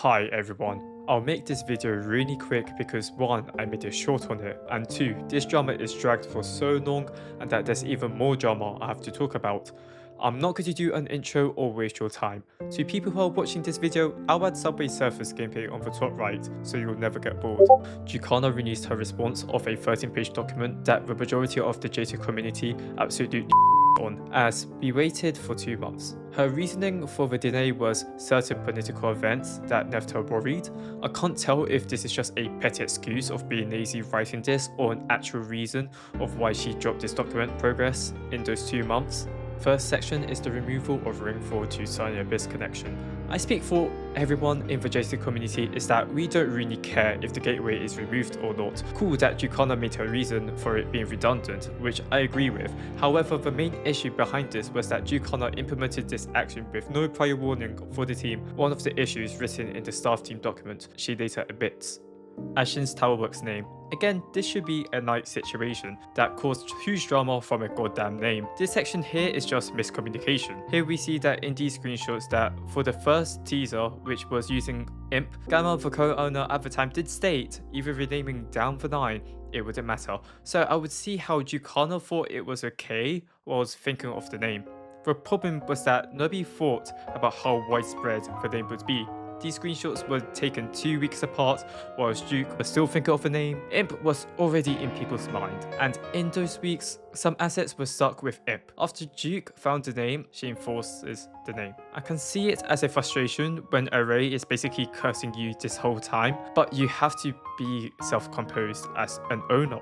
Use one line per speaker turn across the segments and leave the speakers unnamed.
Hi everyone, I'll make this video really quick because 1. I made it short on it, and 2. This drama is dragged for so long and that there's even more drama I have to talk about. I'm not going to do an intro or waste your time. To people who are watching this video, I'll add Subway Surfers gameplay on the top right so you'll never get bored. Jukecalla released her response of a 13-page document that the majority of the JToH community absolutely on as we waited for 2 months. Her reasoning for the delay was certain political events that left her worried. I can't tell if this is just a petty excuse of being lazy writing this or an actual reason of why she dropped this document progress in those 2 months. First section is the removal of Ring 4 to Sunny Abyss connection. I speak for everyone in the JToH community is that we don't really care if the gateway is removed or not. Cool that Jukecalla made her reason for it being redundant, which I agree with. However, the main issue behind this was that Jukecalla implemented this action with no prior warning for the team, one of the issues written in the staff team document she later admits. Ashen's Towerworks name. Again, this should be a night situation that caused huge drama from a goddamn name. This section here is just miscommunication. Here we see that in these screenshots that for the first teaser, which was using Imp, Gamma, the co-owner at the time, did state either renaming down the line, it wouldn't matter. So I would see how Jukecalla thought it was okay while was thinking of the name. The problem was that nobody thought about how widespread the name would be. These screenshots were taken 2 weeks apart, whilst Juke was still thinking of a name. Imp was already in people's mind, and in those weeks, some assets were stuck with Imp. After Juke found the name, she enforces the name. I can see it as a frustration when Array is basically cursing you this whole time, but you have to be self-composed as an owner.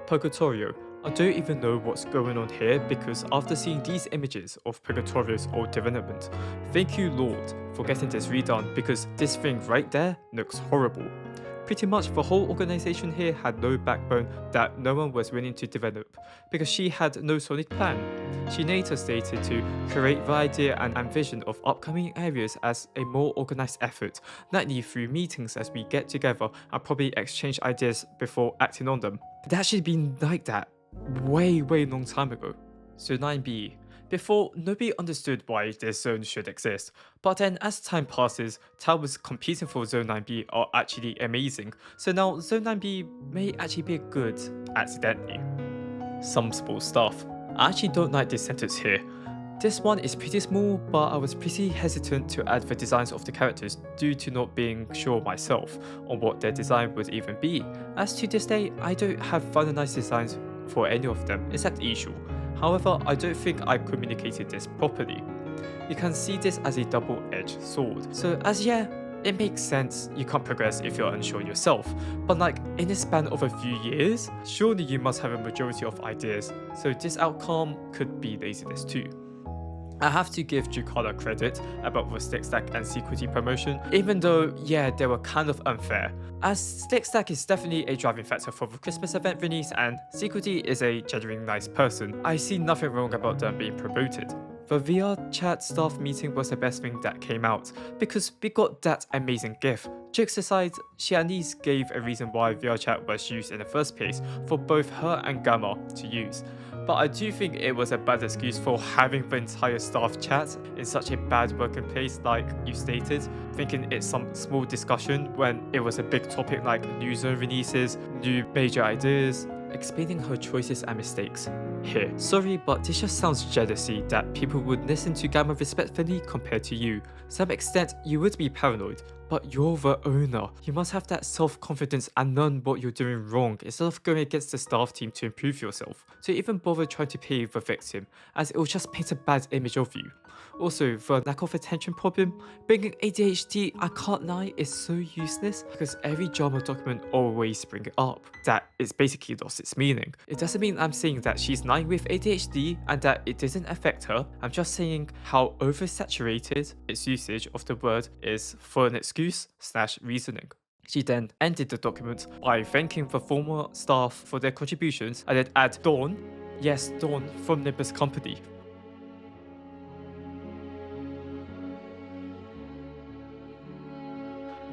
Purgatorio. I don't even know what's going on here because after seeing these images of Purgatorio's old development, thank you Lord for getting this redone because this thing right there looks horrible. Pretty much the whole organization here had no backbone that no one was willing to develop because she had no solid plan. She later stated to create the idea and vision of upcoming areas as a more organized effort, likely through meetings as we get together and probably exchange ideas before acting on them. That should be like that way long time ago. So 9B. Before, nobody understood why this zone should exist, but then as time passes, towers competing for Zone 9B are actually amazing, so now Zone 9B may actually be good, accidentally. Some small stuff. I actually don't like this sentence here. This one is pretty small, but I was pretty hesitant to add the designs of the characters due to not being sure myself on what their design would even be. As to this day, I don't have finalized designs for any of them except Ishu. However, I don't think I communicated this properly. You can see this as a double-edged sword. So it makes sense you can't progress if you're unsure yourself, but like in the span of a few years, surely you must have a majority of ideas, so this outcome could be laziness too. I have to give Jukecalla credit about the Stick Stack and Security promotion, even though, they were kind of unfair, as Stick Stack is definitely a driving factor for the Christmas event release and Security is a genuinely nice person. I see nothing wrong about them being promoted. The VR chat staff meeting was the best thing that came out, because we got that amazing GIF. Jokes aside, she at least gave a reason why VR chat was used in the first place for both her and Gamma to use. But I do think it was a bad excuse for having the entire staff chat in such a bad working place like you stated, thinking it's some small discussion when it was a big topic like new zone releases, new major ideas, explaining her choices and mistakes. Here, sorry, but this just sounds jealousy that people would listen to Gamma respectfully compared to you. To some extent, you would be paranoid, but you're the owner. You must have that self-confidence and learn what you're doing wrong instead of going against the staff team to improve yourself. To even bother trying to play the victim, as it will just paint a bad image of you. Also, the lack of attention problem, bringing ADHD, I can't lie, is so useless because every drama document always bring it up, that it's basically lost its meaning. It doesn't mean I'm saying that she's lying with ADHD and that it didn't affect her, I'm just saying how oversaturated its usage of the word is for an excuse/reasoning. She then ended the document by thanking the former staff for their contributions and then add Dawn, yes Dawn from Nimbus Company.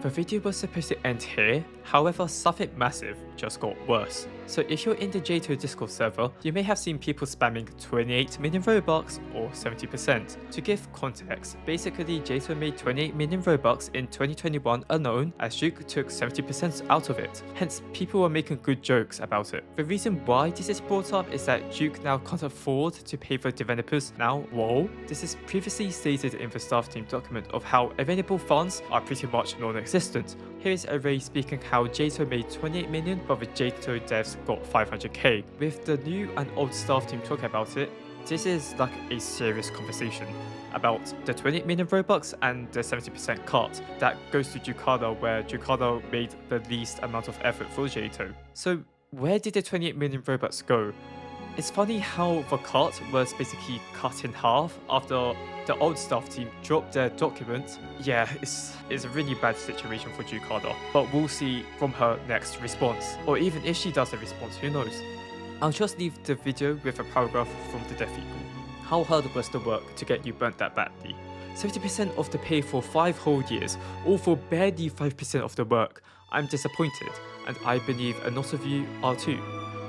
The video was supposed to end here, however something massive just got worse. So if you're in the JToH Discord server, you may have seen people spamming 28 million Robux or 70%. To give context, basically JToH made 28 million Robux in 2021 alone, as Juke took 70% out of it. Hence, people were making good jokes about it. The reason why this is brought up is that Juke now can't afford to pay for developers now. Whoa. This is previously stated in the staff team document of how available funds are pretty much non-existent. Here is Array speaking how JToH made 28 million but the JToH devs got 500k. With the new and old staff team talking about it, this is like a serious conversation about the 28 million Robux and the 70% cut that goes to Jukecalla, where Jukecalla made the least amount of effort for JToH. So where did the 28 million Robux go? It's funny how the cut was basically cut in half after the old staff team dropped their document. Yeah, it's a really bad situation for Jukecalla, but we'll see from her next response. Or even if she does a response, who knows? I'll just leave the video with a paragraph from the Death Eagle. How hard was the work to get you burnt that badly? 70% of the pay for 5 whole years, all for barely 5% of the work. I'm disappointed, and I believe a lot of you are too.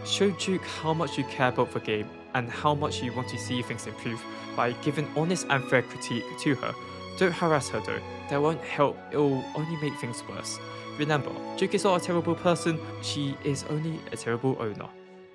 Show Juke how much you care about the game and how much you want to see things improve by giving honest and fair critique to her. Don't harass her though, that won't help, it will only make things worse. Remember, Juke is not a terrible person, she is only a terrible owner.